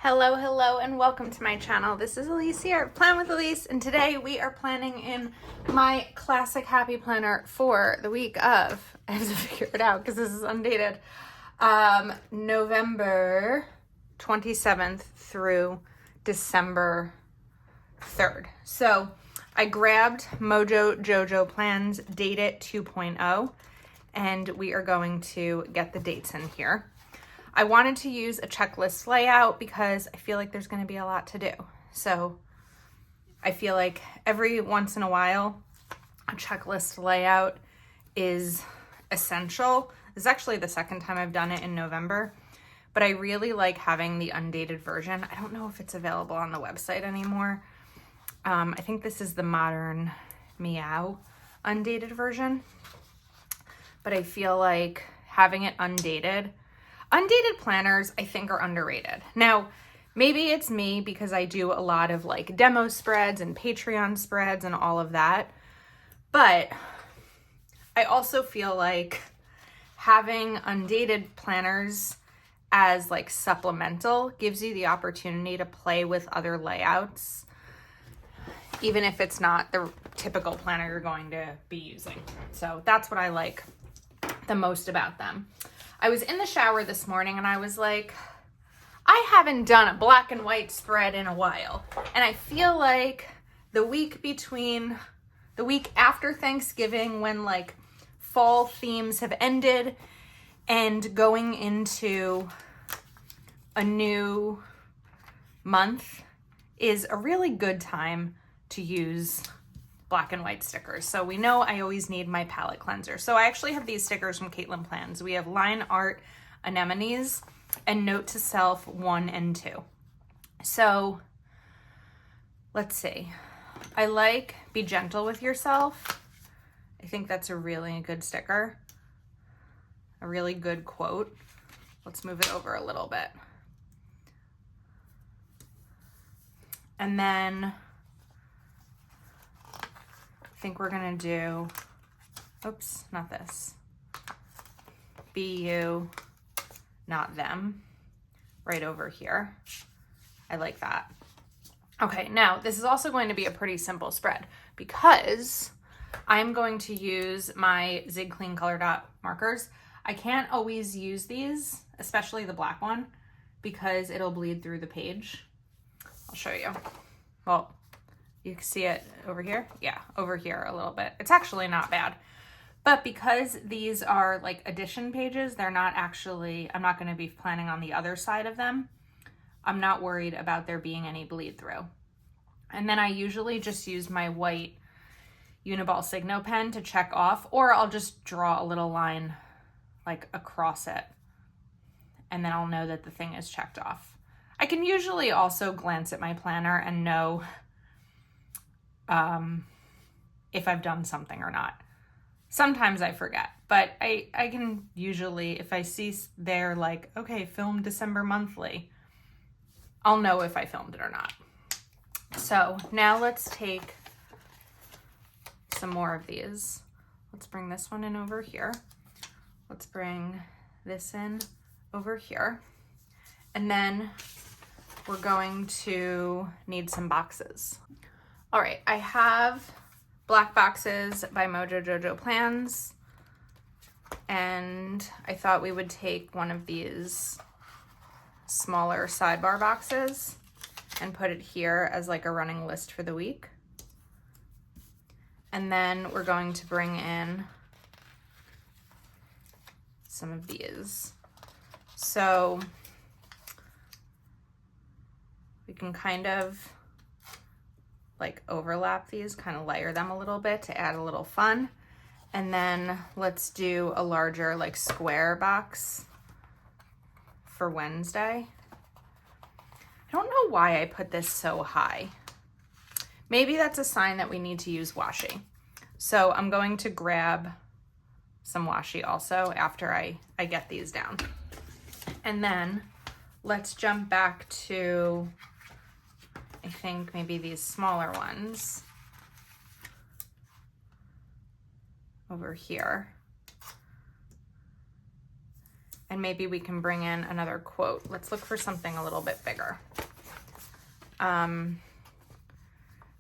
Hello, hello, and welcome to my channel. This is Elise here, Plan with Elise, and today we are planning in my classic happy planner for the week of, I have to figure it out because this is undated, November 27th through December 3rd. So I grabbed Mojo Jojo Plans Date It 2.0, and we are going to get the dates in here. I wanted to use a checklist layout because I feel like there's going to be a lot to do. So I feel like every once in a while, a checklist layout is essential. This is actually the second time I've done it in November, but I really like having the undated version. I don't know if it's available on the website anymore. I think this is the Modern Meow undated version, but I feel like having it undated planners, I think, are underrated. Now, maybe it's me because I do a lot of like demo spreads and Patreon spreads and all of that. But I also feel like having undated planners as like supplemental gives you the opportunity to play with other layouts, even if it's not the typical planner you're going to be using. So that's what I like the most about them. I was in the shower this morning and I was like, I haven't done a black and white spread in a while. And I feel like the week after Thanksgiving, when like fall themes have ended and going into a new month is a really good time to use black and white stickers. So we know I always need my palette cleanser. So I actually have these stickers from Caitlin Plans. We have Line Art Anemones and Note to Self 1 and 2. So let's see. I like Be Gentle with Yourself. I think that's a really good sticker. A really good quote. Let's move it over a little bit. And then I think we're gonna do, oops, not this. Be You, Not Them, right over here. I like that. Okay, now this is also going to be a pretty simple spread because I'm going to use my Zig Clean Color Dot markers. I can't always use these, especially the black one, because it'll bleed through the page. I'll show you. Well, you can see it over here. Yeah, over here a little bit. It's actually not bad. But because these are like addition pages, they're not actually, I'm not going to be planning on the other side of them. I'm not worried about there being any bleed through. And then I usually just use my white Uniball Signo pen to check off, or I'll just draw a little line like across it. And then I'll know that the thing is checked off. I can usually also glance at my planner and know if I've done something or not. Sometimes I forget, but I can usually, if I see there like, okay, film December monthly, I'll know if I filmed it or not. So now let's take some more of these. Let's bring this one in over here. Let's bring this in over here. And then we're going to need some boxes. All right, I have black boxes by Mojo Jojo Plans, and I thought we would take one of these smaller sidebar boxes and put it here as like a running list for the week. And then we're going to bring in some of these. So we can kind of like overlap these, kind of layer them a little bit to add a little fun. And then let's do a larger like square box for Wednesday. I don't know why I put this so high. Maybe that's a sign that we need to use washi. So I'm going to grab some washi also after I get these down. And then let's jump back to, I think maybe these smaller ones over here. And maybe we can bring in another quote. Let's look for something a little bit bigger.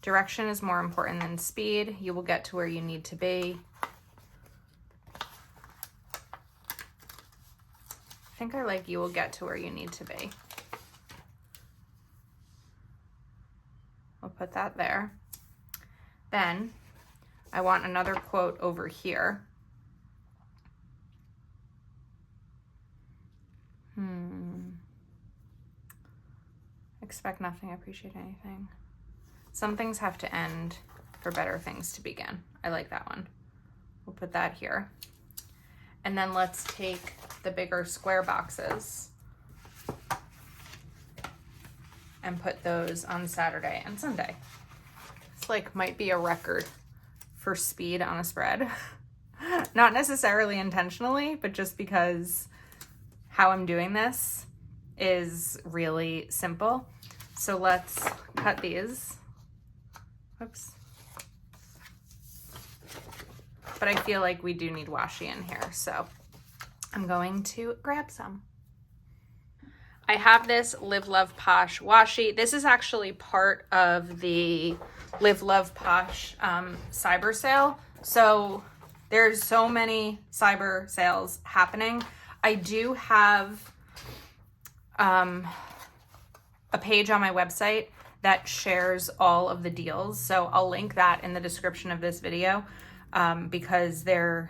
Direction is more important than speed. You will get to where you need to be. I think I like you will get to where you need to be. We'll put that there. Then I want another quote over here. Expect nothing, appreciate anything. Some things have to end for better things to begin. I like that one. We'll put that here. And then let's take the bigger square boxes and put those on Saturday and Sunday. It's like might be a record for speed on a spread. Not necessarily intentionally, but just because how I'm doing this is really simple. So let's cut these. Oops. But I feel like we do need washi in here, so I'm going to grab some. I have this Live Love Posh washi. This is actually part of the Live Love Posh cyber sale. So there's so many cyber sales happening. I do have a page on my website that shares all of the deals. So I'll link that in the description of this video because they're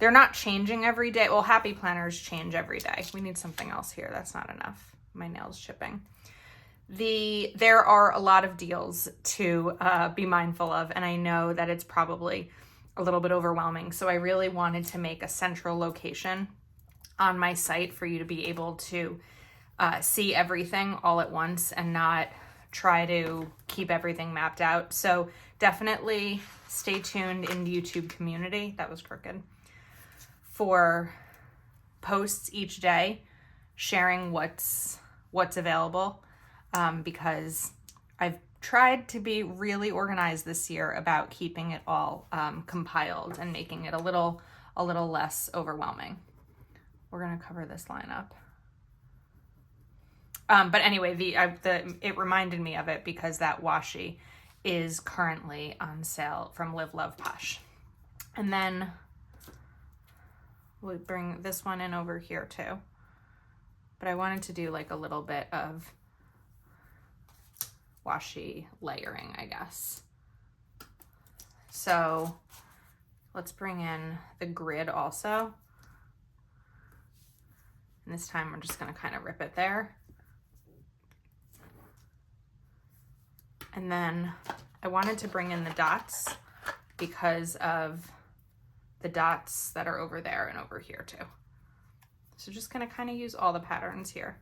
not changing every day. Well, Happy Planners change every day. We need something else here. That's not enough. My nail's chipping. There are a lot of deals to be mindful of, and I know that it's probably a little bit overwhelming. So I really wanted to make a central location on my site for you to be able to see everything all at once and not try to keep everything mapped out. So definitely stay tuned in the YouTube community. That was crooked. For posts each day sharing what's available because I've tried to be really organized this year about keeping it all compiled and making it a little less overwhelming. We're gonna cover this line up. But anyway, it reminded me of it because that washi is currently on sale from Live Love Posh. And then we'll bring this one in over here too. But I wanted to do like a little bit of washi layering, I guess. So let's bring in the grid also. And this time we're just gonna kind of rip it there. And then I wanted to bring in the dots because of the dots that are over there and over here too. So just gonna kind of use all the patterns here.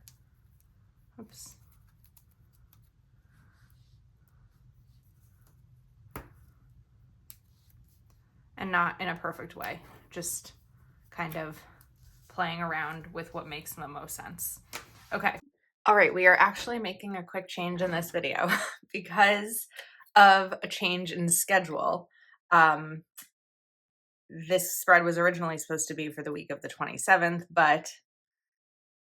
Oops. And not in a perfect way, just kind of playing around with what makes the most sense. Okay. All right, we are actually making a quick change in this video because of a change in schedule. This spread was originally supposed to be for the week of the 27th, but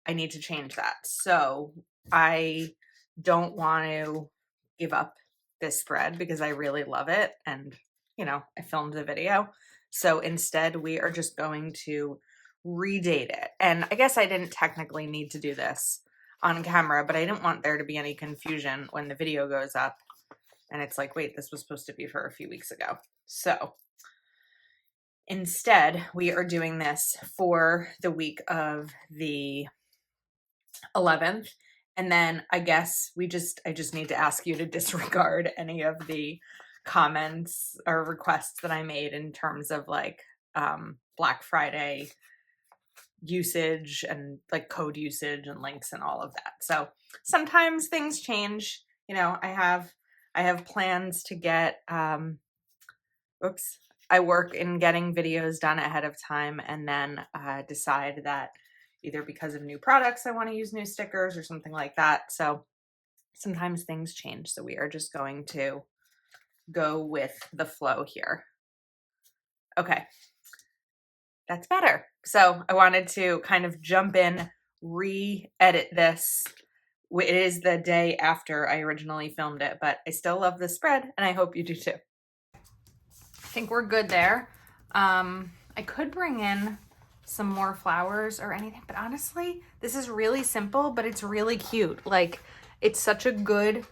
I need to change that. So I don't want to give up this spread because I really love it. And, you know, I filmed the video. So instead we are just going to redate it. And I guess I didn't technically need to do this on camera, but I didn't want there to be any confusion when the video goes up and it's like, wait, this was supposed to be for a few weeks ago. So instead we are doing this for the week of the 11th. And then I guess I just need to ask you to disregard any of the comments or requests that I made in terms of like Black Friday usage and like code usage and links and all of that. So sometimes things change. You know, I have plans to get I work in getting videos done ahead of time and then decide that either because of new products I want to use new stickers or something like that. So sometimes things change. So we are just going to go with the flow here. Okay. that's better. So I wanted to kind of jump in, re-edit this. It is the day after I originally filmed it, but I still love the spread and I hope you do too. I think we're good there. I could bring in some more flowers or anything, but honestly, this is really simple, but it's really cute. Like, it's such a good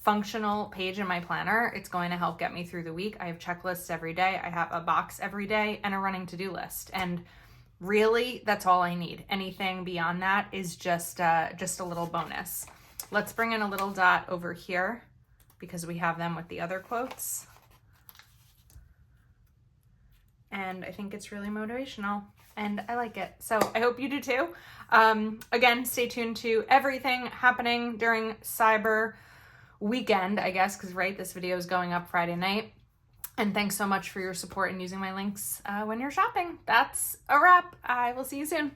functional page in my planner. It's going to help get me through the week. I have checklists every day. I have a box every day and a running to-do list. And really, that's all I need. Anything beyond that is just a little bonus. Let's bring in a little dot over here because we have them with the other quotes. And I think it's really motivational and I like it. So I hope you do too. Again, stay tuned to everything happening during Cyber Weekend, I guess, because this video is going up Friday night. And thanks so much for your support and using my links when you're shopping. That's a wrap. I will see you soon.